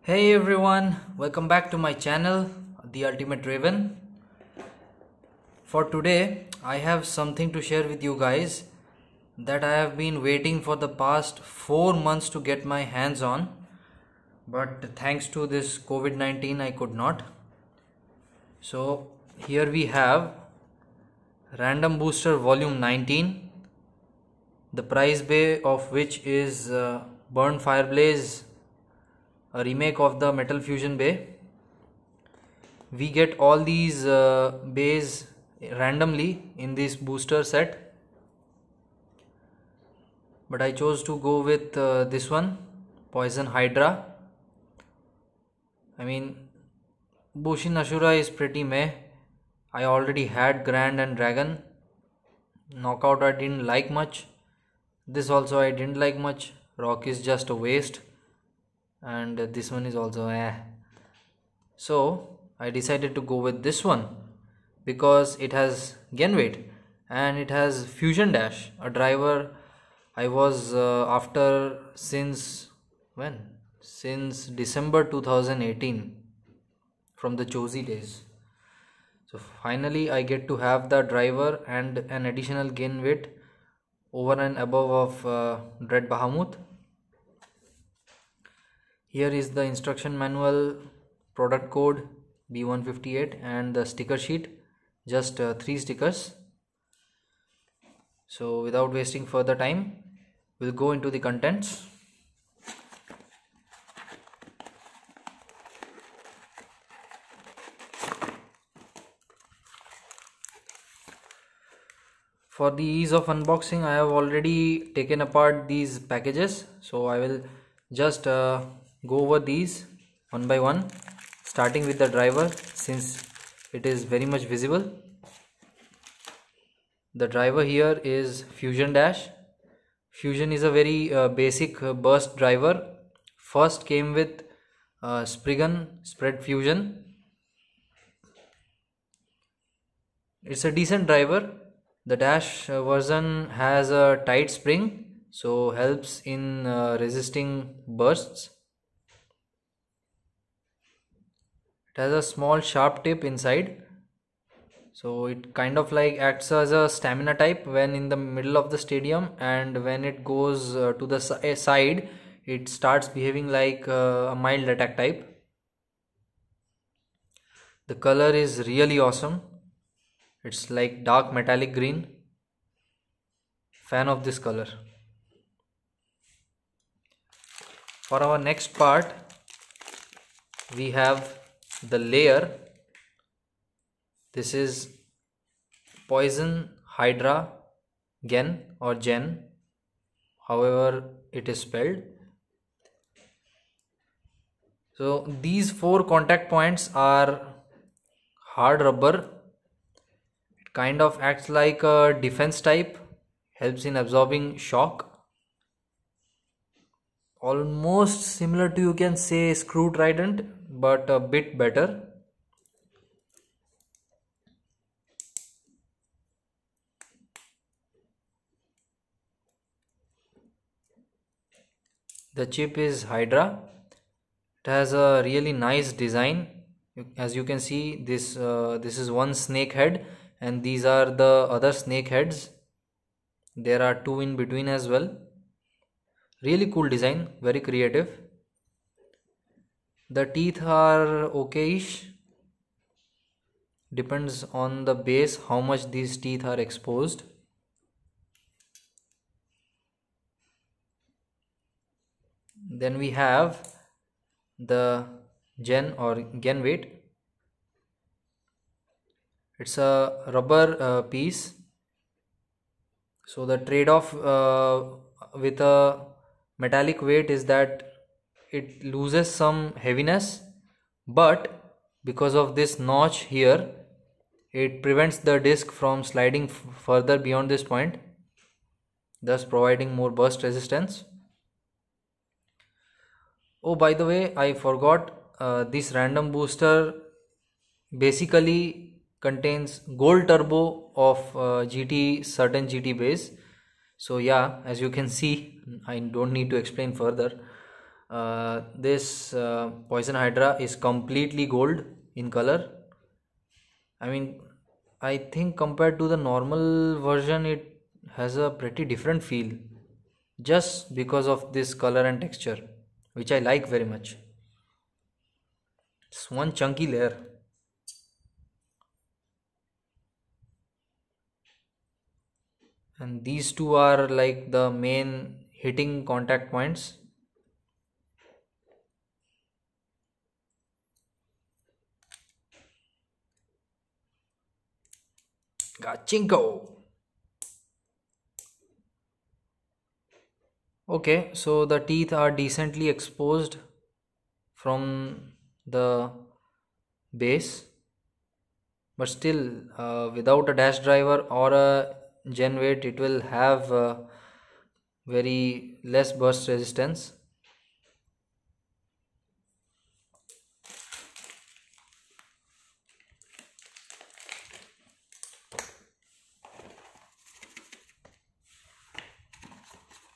Hey everyone, welcome back to my channel, The Ultimate Raven. For today, I have something to share with you guys that I have been waiting for the past 4 months to get my hands on, but thanks to this COVID-19 I could not. So here we have Random Booster Volume 19, the prize bay of which is Burn Fireblaze, a remake of the Metal Fusion Bay. We get all these bays randomly in this booster set, but I chose to go with this one, Poison Hydra. I mean, Bushin Ashura is pretty meh. I already had Grand and Dragon. Knockout I didn't like much. This also I didn't like much. Rock is just a waste. And this one is also eh. So I decided to go with this one because it has Genweight and it has Fusion Dash, a driver I was after since when? Since December 2018, from the Josie days. So finally I get to have the driver and an additional Genweight over and above of Dread Bahamut. Here is the instruction manual, product code B158 and the sticker sheet, just 3 stickers. So without wasting further time, we'll go into the contents. For the ease of unboxing, I have already taken apart these packages, so I will just go over these one by one, starting with the driver since it is very much visible. The driver here is Fusion Dash. Fusion is a very basic burst driver. First came with Spriggan Spread Fusion. It's a decent driver. The Dash version has a tight spring, so helps in resisting bursts. It has a small sharp tip inside, so it kind of like acts as a stamina type when in the middle of the stadium, and when it goes to the side it starts behaving like a mild attack type. The color is really awesome. It's like dark metallic green. Fan of this color. For our next part, we have the layer. This is Poison Hydra Gen or Gen, however it is spelled. So these 4 contact points are hard rubber. It kind of acts like a defense type, helps in absorbing shock. Almost similar to, you can say, Screw Trident, but a bit better. The chip is Hydra. It has a really nice design. As you can see, this is one snake head and these are the other snake heads. There are 2 in between as well. Really cool design, very creative. The teeth are okay-ish. Depends on the base how much these teeth are exposed. Then we have the Gen or Genweight. It's a rubber piece. So the trade-off with a metallic weight is that it loses some heaviness, but because of this notch here, it prevents the disc from sliding further beyond this point, thus providing more burst resistance. Oh, by the way, I forgot, this random booster basically contains gold turbo of certain GT base. So yeah, as you can see, I don't need to explain further. This Poison Hydra is completely gold in color. I mean, I think compared to the normal version, it has a pretty different feel just because of this color and texture, which I like very much. It's one chunky layer. And these two are like the main hitting contact points. Gachinko! Okay, so the teeth are decently exposed from the base, but still, without a dash driver or a gen weight, it will have very less burst resistance.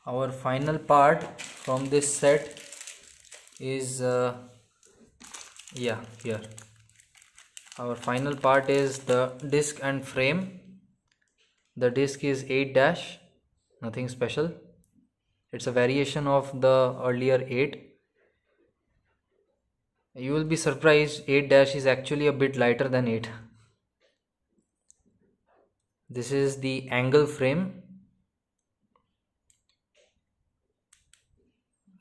Our final part from this set is here. Our final part is the disc and frame. The disc is 8 dash, nothing special. It's a variation of the earlier 8. You will be surprised, 8 dash is actually a bit lighter than 8. This is the angle frame.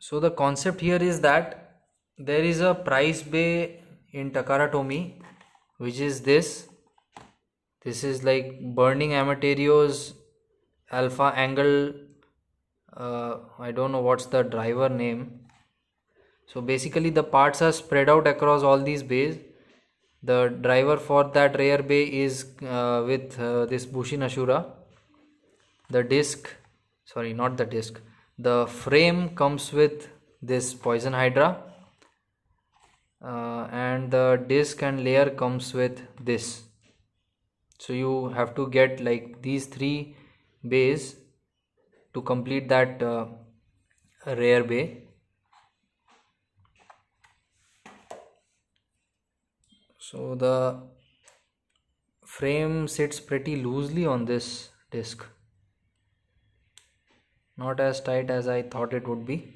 So the concept here is that there is a price bay in Takara Tomy, which is this. This is like Burning Amaterio's alpha angle. I don't know what's the driver name. So basically the parts are spread out across all these bays. The driver for that rear bay is with this Bushin Ashura. The disc, sorry, not the disc. The frame comes with this Poison Hydra, and the disc and layer comes with this. So you have to get like these 3 bays to complete that rear bay. So the frame sits pretty loosely on this disc, not as tight as I thought it would be.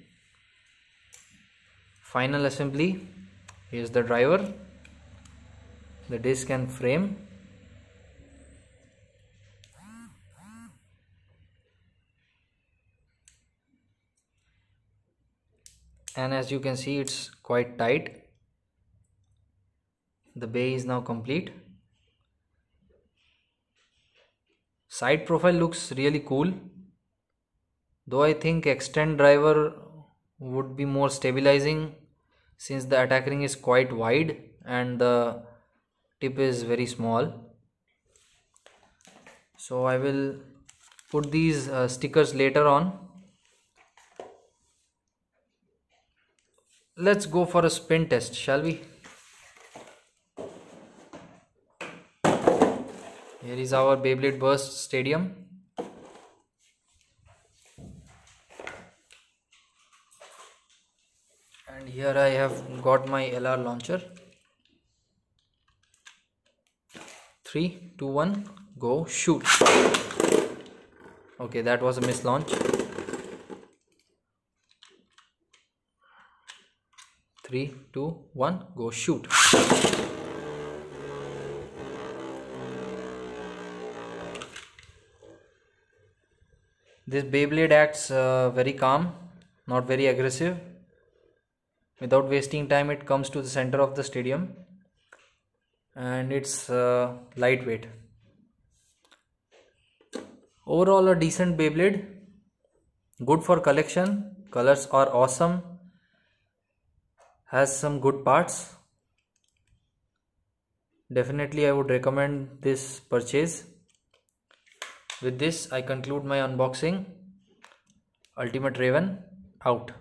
Final assembly is the driver, the disc and frame. And as you can see, it's quite tight. The bay is now complete. Side profile looks really cool, though I think extend driver would be more stabilizing since the attack ring is quite wide and the tip is very small. So I will put these stickers later on. Let's go for a spin test, shall we? Here is our Beyblade Burst Stadium. And here I have got my LR launcher. 3, 2, 1, go, shoot. Okay, that was a mislaunch. 3, 2, 1, go, shoot. This Beyblade acts very calm, not very aggressive. Without wasting time, it comes to the center of the stadium, and it's lightweight. Overall, a decent Beyblade, good for collection. Colors are awesome, has some good parts. Definitely I would recommend this purchase. With this I conclude my unboxing. Ultimate Raven out.